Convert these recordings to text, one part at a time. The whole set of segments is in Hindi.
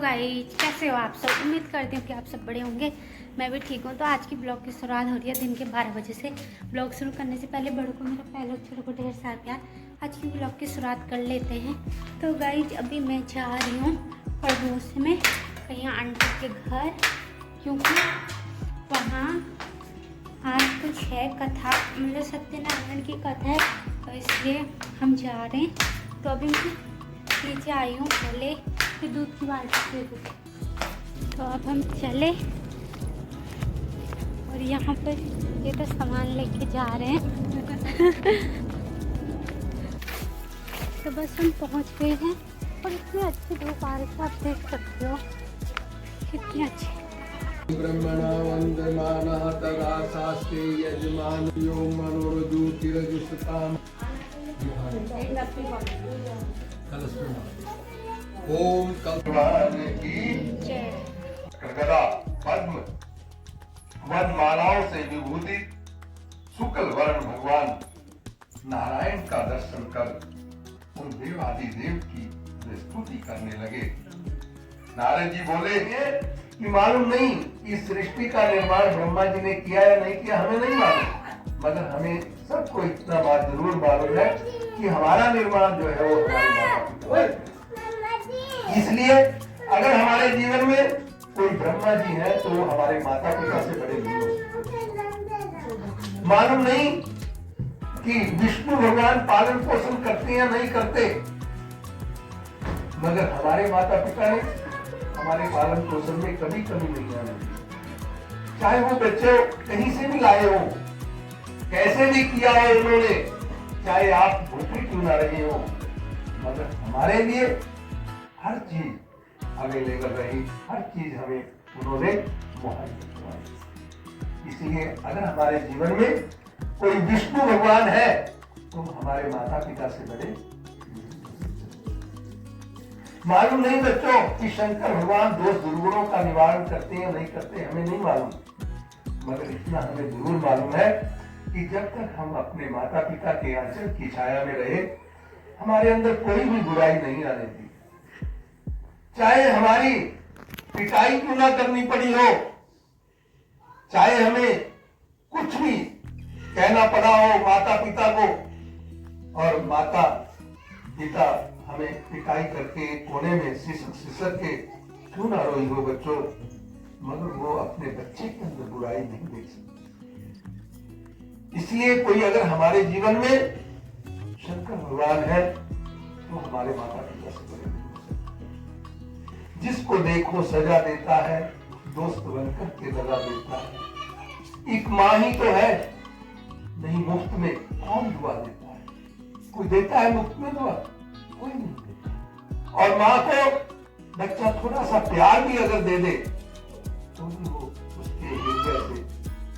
गाइस, कैसे हो आप सब। उम्मीद करती हूँ कि आप सब बड़े होंगे। मैं भी ठीक हूँ। तो आज की ब्लॉग की शुरुआत हो रही है दिन के 12 बजे से। ब्लॉग शुरू करने से पहले बड़ों को मेरा पहले छोटों को ढेर सारा प्यार। आज की ब्लॉग की शुरुआत कर लेते हैं। तो गाइस, अभी मैं जा रही हूँ पड़ोस में कहीं आंटी के घर, क्योंकि वहाँ आज कुछ है कथा, मतलब सत्यनारायण की कथा है, तो इसलिए हम जा रहे हैं। तो अभी मैं नीचे आई हूँ, पहले फिर दूध की बाल्टी दे दूँ। तो अब हम चले और यहाँ पर ये तो सामान लेके जा रहे हैं। तो बस हम पहुँच गए हैं और इतनी अच्छी धूप आ रही है, आप देख सकते हो कितनी अच्छी। ब्रह्मणा वंदमानः तदा शास्त्रे यजमान यो मनोरज्योतिरजुषताम् ओम कल्पवान की गदा पद्म वनमालाओं से विभूषित शुक्ल वर्ण भगवान नारायण का दर्शन कर उन देवादि देव की स्तुति करने लगे। नारद जी बोले कि मालूम नहीं इस सृष्टि का निर्माण ब्रह्मा जी ने किया या नहीं किया, हमें नहीं मालूम, मगर हमें सबको इतना बात जरूर मालूम है कि हमारा निर्माण जो है वो हमारे माता पिता है। इसलिए अगर हमारे जीवन में कोई ब्रह्मा जी है तो वो हमारे माता पिता से बड़े नहीं हो सकते। मालूम नहीं कि विष्णु भगवान पालन पोषण करते या नहीं करते, मगर हमारे माता पिता ने हमारे पालन पोषण में कभी कमी नहीं आने दी। चाहे वो बच्चे कहीं से भी लाए हो, कैसे भी किया हो उन्होंने, चाहे आप भूखे क्यों ना रहे हो, मगर हमारे लिए हर चीज अवेलेबल रही, हर चीज हमें उन्होंने मुहैया करवाई। इसलिए अगर हमारे जीवन में कोई विष्णु भगवान है तो हमारे माता पिता से बड़े। मालूम नहीं बच्चों कि शंकर भगवान दोष दुर्गुणों का निवारण करते हैं या नहीं करते, हमें नहीं मालूम, मगर इतना हमें जरूर मालूम है कि जब तक हम अपने माता पिता के आंचल की छाया में रहे, हमारे अंदर कोई भी बुराई नहीं आने दी। चाहे हमारी पिटाई क्यों ना करनी पड़ी हो, चाहे हमें कुछ भी कहना पड़ा हो माता पिता को, और माता पिता हमें पिटाई करके कोने में सिसक के क्यों ना रोई हो बच्चों, मगर वो अपने बच्चे के अंदर बुराई नहीं देख सकते। इसलिए कोई अगर हमारे जीवन में शंकर भगवान है तो हमारे माता पिता से बड़े नहीं हो सकते। जिसको देखो सजा देता है, दोस्त बनकर के दगा देता है। एक माँ ही तो है, नहीं मुफ्त में कौन दुआ देता है, कोई देता है मुफ्त में दुआ, कोई नहीं देता। और माँ को बच्चा थोड़ा सा प्यार भी अगर दे दे तो भी वो उसके हृदय से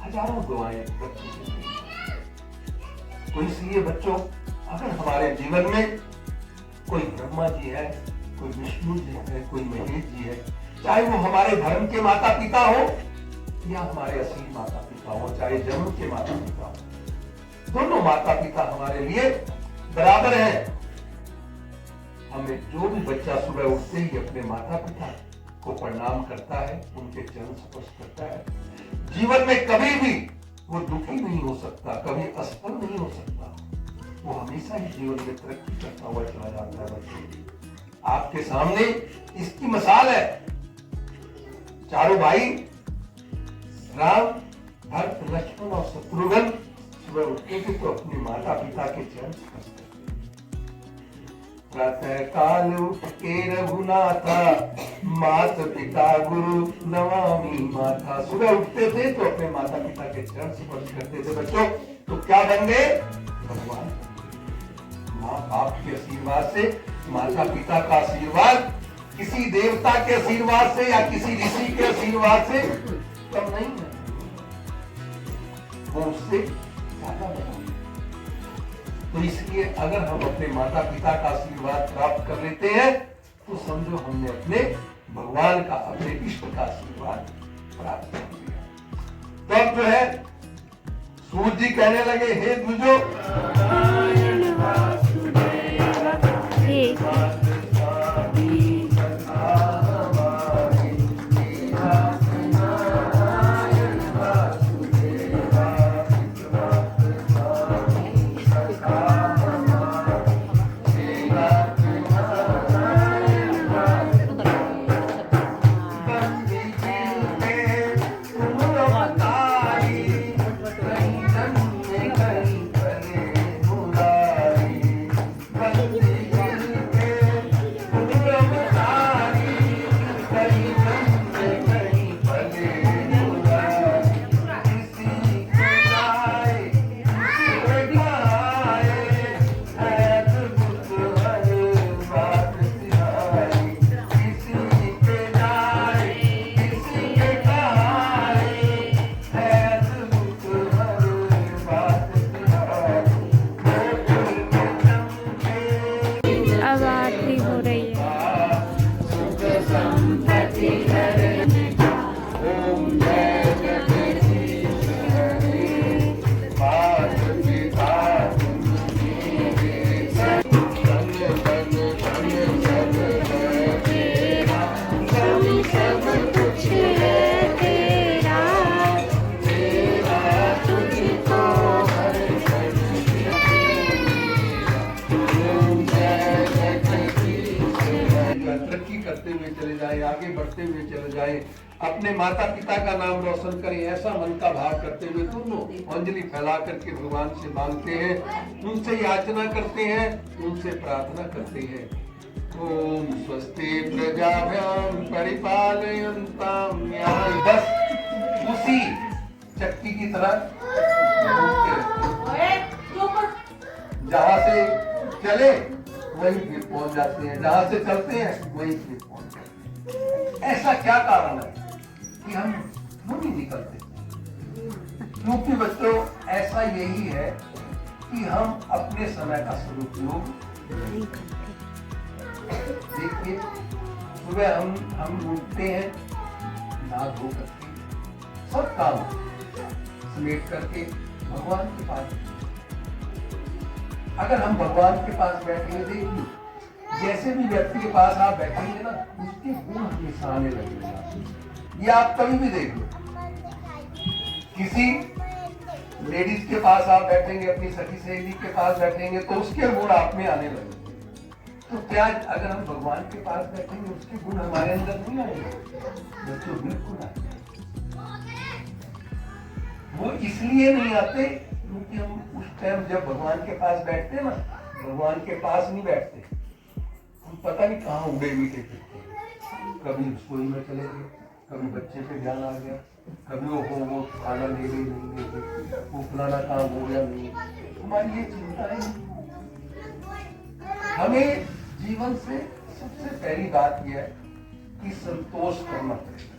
हजारों दुआएं बच्चे से देती है। तो इसलिए बच्चों, अगर हमारे जीवन में कोई ब्रह्मा जी है, कोई विष्णु जी है, कोई महेश जी है, चाहे वो हमारे धर्म के माता पिता हो या हमारे असली माता पिता हो, चाहे जन्म के माता पिता हो, दोनों माता पिता हमारे लिए बराबर हैं। हमें जो भी बच्चा सुबह उठते ही अपने माता पिता को प्रणाम करता है, उनके चरण स्पर्श करता है, जीवन में कभी भी वो दुखी नहीं हो सकता, कभी असफल नहीं हो सकता, वो हमेशा ही जीवन में तरक्की करता हुआ चला जाता है। बच्चे आपके सामने इसकी मिसाल है। चारों भाई राम, भरत, लक्ष्मण और शत्रुघ्न सुबह उठते थे तो अपने माता पिता के चरण स्पर्श करते। प्रातः काल उठ के रघुनाथा, मात पिता गुरु नमामि माथा। सुबह उठते थे तो अपने माता पिता के चरण स्पर्श करते थे बच्चों, तो क्या बन गए? भगवान। माँ बाप के आशीर्वाद से, माता पिता का आशीर्वाद किसी देवता के आशीर्वाद से या किसी ऋषि के आशीर्वाद से कम नहीं है, वो उससे ज्यादा बना। तो इसलिए अगर हम अपने माता पिता का आशीर्वाद प्राप्त कर लेते हैं तो समझो हमने अपने भगवान का, अपने इष्ट का आशीर्वाद प्राप्त कर लिया। तो अब जो है सूर्य जी कहने लगे, हे द्विजो, हुए चले जाएं, आगे बढ़ते हुए चले जाएं, अपने माता पिता का नाम रोशन करें, ऐसा मन का भाव करते हुए दोनों अंजलि फैला करके भगवान से मांगते हैं, उनसे याचना करते हैं, उनसे प्रार्थना करते हैं। ओम स्वस्ति प्रजाभ्याम परिपालयन्ताम न्याय। बस उसी चक्की की तरह जहां से चले वहीं फिर पहुंच जाते हैं, जहां से चलते हैं वहीं फिर पहुंच जाते हैं। ऐसा क्या कारण है कि हम क्यों नहीं निकलते? क्योंकि बच्चों ऐसा यही है कि हम अपने समय का सदुपयोग नहीं करते। देखिए सुबह हम उठते हैं, नहा धो करके सब काम समेट करके भगवान के पास, अगर हम भगवान के पास बैठेंगे, देखिए जैसे भी व्यक्ति के पास आप बैठेंगे ना, उसके गुण हमेशा आने लगेगा। ये आप कभी भी देख लो, किसी लेडीज के पास आप बैठेंगे, अपनी सखी सहेली के पास बैठेंगे तो उसके गुण आप में आने लगेंगे। तो क्या अगर हम भगवान के पास बैठेंगे उसके गुण हमारे अंदर नहीं आएंगे? बच्चों बिल्कुल आते। वो इसलिए नहीं आते क्योंकि हम उस टाइम जब भगवान के पास बैठते ना, भगवान के पास नहीं बैठते, हम पता नहीं कहाँ उड़े मीठे फिरते। कभी रसोई में चले गए, कभी बच्चे पे ध्यान आ गया, कभी वो खाना ले गई नहीं ले गई, वो फलाना काम हो गया नहीं। हमारी ये चिंता है। हमें जीवन से सबसे पहली बात यह है कि संतोष करना पड़ेगा।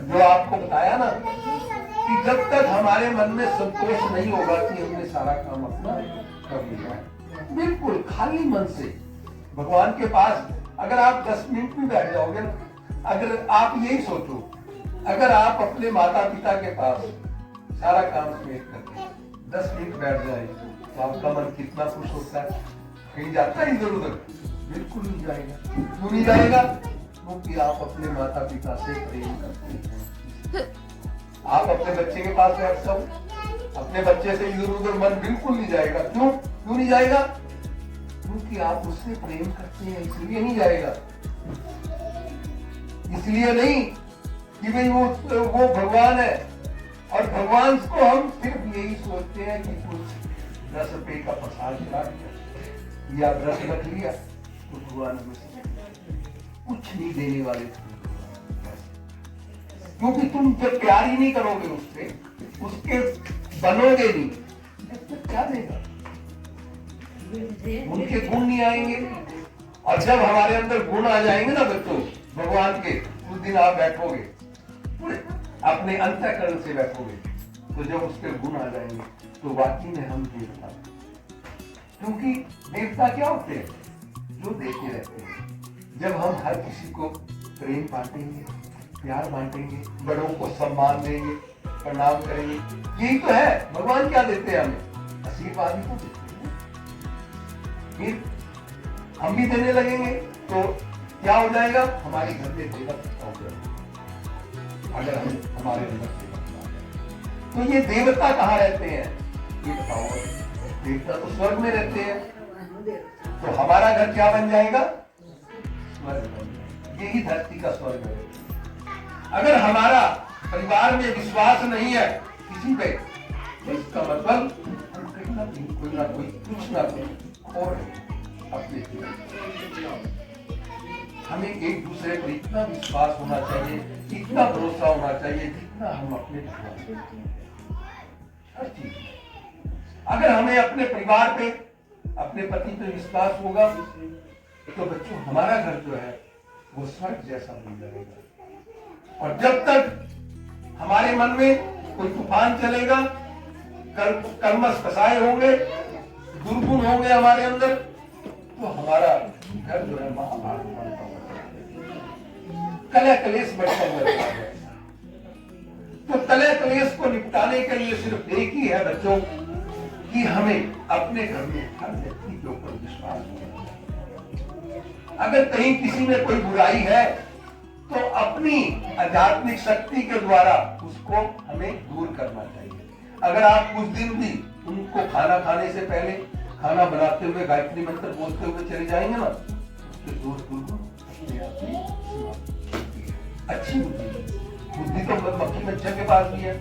जो आपको बताया ना कि जब तक हमारे मन में संतोष नहीं होगा कि हमने सारा काम अपना कर लिया है, बिल्कुल खाली मन से भगवान के पास अगर आप 10 मिनट भी बैठ जाओगे ना, अगर आप यही सोचो, अगर आप अपने माता पिता के पास सारा काम समेट करके 10 मिनट बैठ जाए तो आपका मन कितना खुश होता है। कहीं जाता है इधर उधर? बिल्कुल नहीं जाएगा। क्यों नहीं जाएगा? क्योंकि आप अपने माता पिता से प्रेम करते हैं। आप अपने बच्चे के पास बैठ जाओ, अपने बच्चे से इधर उधर मन बिल्कुल नहीं जाएगा। क्यों नहीं जाएगा? क्योंकि आप उससे प्रेम करते हैं, इसलिए नहीं जाएगा। इसलिए नहीं कि भाई वो भगवान है, और भगवान को हम सिर्फ यही सोचते हैं कि कुछ 10 रुपए का प्रसाद खिला दिया या व्रत रख लिया तो भगवान हमें कुछ नहीं देने वाले। क्योंकि तुम जब प्यार ही नहीं करोगे उससे, उसके बनोगे नहीं, तो क्या देगा? उनके गुण नहीं आएंगे। और जब हमारे अंदर गुण आ जाएंगे ना बच्चों भगवान के, उस दिन आप बैठोगे अपने अंतःकरण से बैठोगे, तो जब उसके गुण आ जाएंगे तो वाकई में हम देवता। क्योंकि देवता क्या होते हैं? जो देखे रहते हैं। जब हम हर किसी को प्रेम बांटेंगे, प्यार बांटेंगे, बड़ों को सम्मान देंगे, प्रणाम करेंगे, यही तो है। भगवान क्या देते हैं हमें? आशीर्वाद ही तो देते हैं। फिर हम भी देने लगेंगे तो क्या हो जाएगा? हमारे घर में देवता हो जाएगा। अगर हम हमारे अंदर देवता, तो ये देवता कहाँ रहते हैं? ये बताओ। देवता तो स्वर्ग में रहते हैं, तो हमारा घर क्या बन जाएगा? स्वर्ग बन जाएगा। यही धरती का स्वर्ग है। अगर हमारा परिवार में विश्वास नहीं है किसी पे, तो इसका मतलब हम कहीं ना कहीं कोई ना कोई कुछ ना कुछ खो रहे अपने जीवन। हमें एक दूसरे पर इतना विश्वास होना चाहिए, इतना भरोसा होना चाहिए जितना हम अपने भगवान पे। हर चीज अगर हमें अपने परिवार पे, अपने पति पे विश्वास होगा तो बच्चों हमारा घर जो है वो स्वर्ग जैसा बन जाएगा। और जब तक हमारे मन में कोई तूफान चलेगा, कर्मश कसाय होंगे, दुर्गुण होंगे हमारे अंदर, तो हमारा घर जो है महाभारत बनता हुआ कलह कलेश बढ़ता हुआ जाएगा। तो कलह कलेश को निपटाने के लिए सिर्फ एक ही है बच्चों कि हमें अपने घर में हर व्यक्ति के ऊपर विश्वास होना चाहिए। अगर कहीं किसी में कोई बुराई है तो अपनी आध्यात्मिक शक्ति के द्वारा उसको हमें दूर करना चाहिए। अगर आप कुछ दिन भी उनको खाना खाने से पहले, खाना बनाते हुए गायत्री मंत्र बोलते हुए चले जाएंगे ना, उसके दोष दूर अच्छी बुद्धि तो मक्खी मच्छर के पास भी है।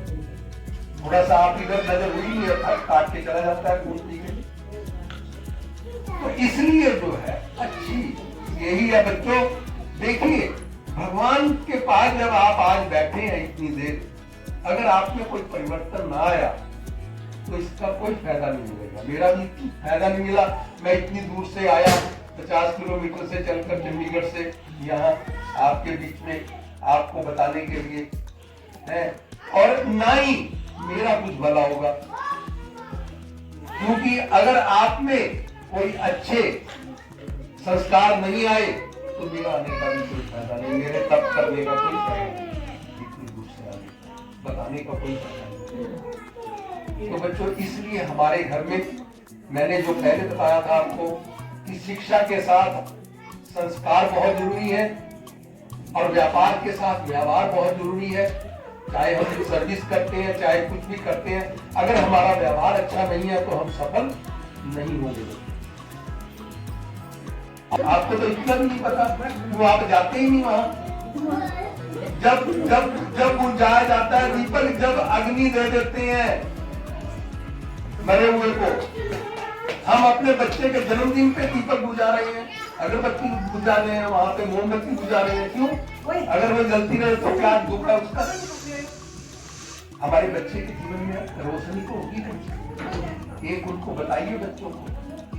थोड़ा सा आप इधर नजर हुई नहीं है, काट के चला जाता है खून पी के। तो इसलिए जो है अच्छी यही है बच्चों। देखिए भगवान के पास जब आप आज बैठे हैं इतनी देर, अगर आप में कोई परिवर्तन ना आया तो इसका कोई फायदा नहीं मिलेगा। मेरा भी फायदा नहीं मिला। मैं इतनी दूर से आया, 50 किलोमीटर से चलकर चंडीगढ़ से यहाँ आपके बीच में आपको बताने के लिए है, और ना ही मेरा कुछ भला होगा, क्योंकि अगर आप में कोई अच्छे संस्कार नहीं आए तो मेरा आने का भी कोई फायदा नहीं, मेरे तप करने का कोई फायदा नहीं, इतनी दूर से आने बताने का कोई फायदा नहीं। तो बच्चों इसलिए हमारे घर में मैंने जो पहले बताया था आपको कि शिक्षा के साथ संस्कार बहुत जरूरी है और व्यापार के साथ व्यवहार बहुत जरूरी है। चाहे हम सर्विस करते हैं, चाहे कुछ भी करते हैं, अगर हमारा व्यवहार अच्छा नहीं है तो हम सफल नहीं होंगे। आपको तो इतना भी नहीं पता, वो आप जाते ही नहीं वहां। जब जब जब बुझाया जाता है दीपक, जब अग्नि दे देते हैं मरे हुए को, हम अपने बच्चे के जन्मदिन पे दीपक बुझा रहे हैं, अगरबत्ती बुझा रहे हैं, वहां पे मोमबत्ती बुझा रहे हैं। क्यों? अगर वो जलती रहे तो क्या दुख है उसका? हमारे बच्चे के जीवन में रोशनी तो होगी। एक उनको बताइए बच्चों को,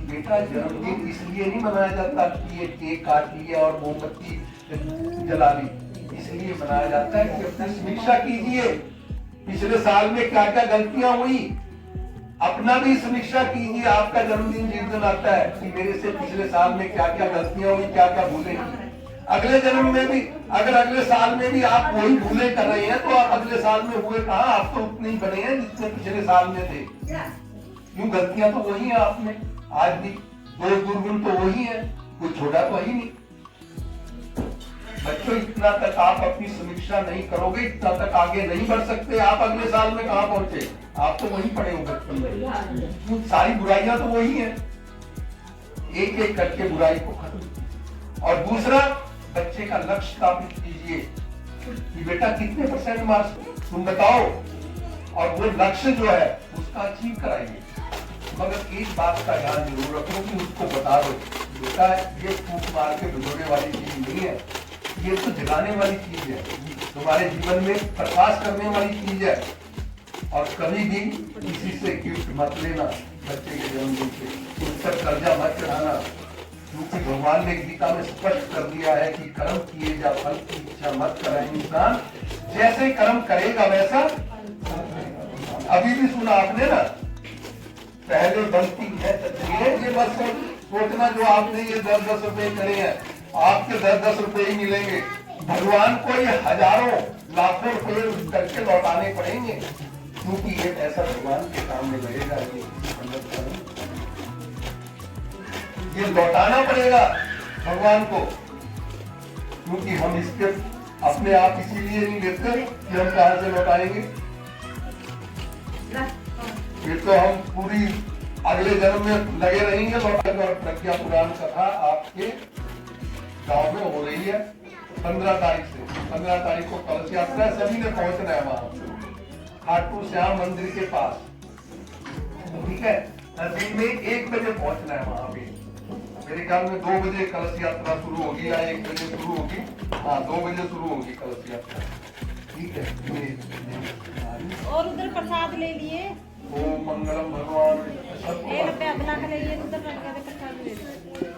बेटा जन्मदिन इसलिए नहीं मनाया जाता कि ये केक काट लिया और मोमबत्ती जला ली, इसलिए मनाया जाता है कि अपनी समीक्षा कीजिए पिछले साल में क्या क्या गलतियां हुई, अपना भी समीक्षा कीजिए। आपका जन्मदिन जिस दिन आता है कि मेरे से पिछले साल में क्या क्या गलतियां हुई, क्या क्या भूलें की, अगले जन्म में भी अगर अगले साल में भी आप वही भूलें कर रहे हैं तो आप अगले साल में हुए कहाँ? आप तो उतने ही बने हैं जितने पिछले साल में थे। क्यों? गलतियां तो वही है आप में, आज भी दोष दुर्गुण तो वही है, कोई छोटा तो ही नहीं। बच्चों इतना तक आप अपनी समीक्षा नहीं करोगे, इतना तक आगे नहीं बढ़ सकते। आप अगले साल में कहां पहुंचे? आप तो वहीं पड़े हो बचपन में। सारी बुराइयां तो वही है, एक एक करके बुराई को खत्म। और दूसरा, बच्चे का लक्ष्य स्थापित कीजिए कि बेटा कितने % मार्क्स तुम बताओ, और वो लक्ष्य जो है उसका अचीव कराइए। मगर एक बात का ध्यान जरूर रखो कि उसको बता दो, बेटा ये फूंक मार के भिगोने वाली चीज नहीं है, ये तो जगाने वाली चीज है, तुम्हारे जीवन में प्रकाश करने वाली चीज है। और कभी भी किसी से गिफ्ट मत लेना बच्चे के जन्मदिन पे, उस पर कर्जा मत चढ़ाना, क्योंकि भगवान ने गीता में स्पष्ट कर दिया है कि कर्म किए जा फल की इच्छा मत करे इंसान, जैसे कर्म करेगा वैसा। अभी भी सुना आपने ना, पहले बनती है तस्वीरें, ये बस सोचना जो आपने ये 10-10 रुपए करे हैं, आपके 10-10 रुपए ही मिलेंगे। भगवान को ये हजारों लाखों रुपए करके लौटाने पड़ेंगे, क्योंकि ये ऐसा भगवान के सामने लगेगा, ये लौटाना पड़ेगा भगवान को, क्योंकि हम इसके अपने आप इसीलिए नहीं लेते कि हम कहां से लौटाएंगे। ये तो हम पूरी अगले जन्म में लगे रहेंगे लौटाएंगे। और प्रज्ञा पुराण कथा आपके गांव में हो रही है 15 तारीख से। 15 तारीख को कलश यात्रा, सभी ने पहुंचना है वहां खाटू श्याम मंदिर के पास, ठीक है। दिन में 1 बजे पहुंचना है वहां पे। मेरे ख्याल में 2 बजे कलश यात्रा शुरू होगी या 1 बजे शुरू होगी। हाँ, 2 बजे शुरू होगी कलश यात्रा, ठीक है। और उधर प्रसाद ले लिए, ओम मंगलम भगवान अपना ले लिए, उधर प्रसाद ले लिए।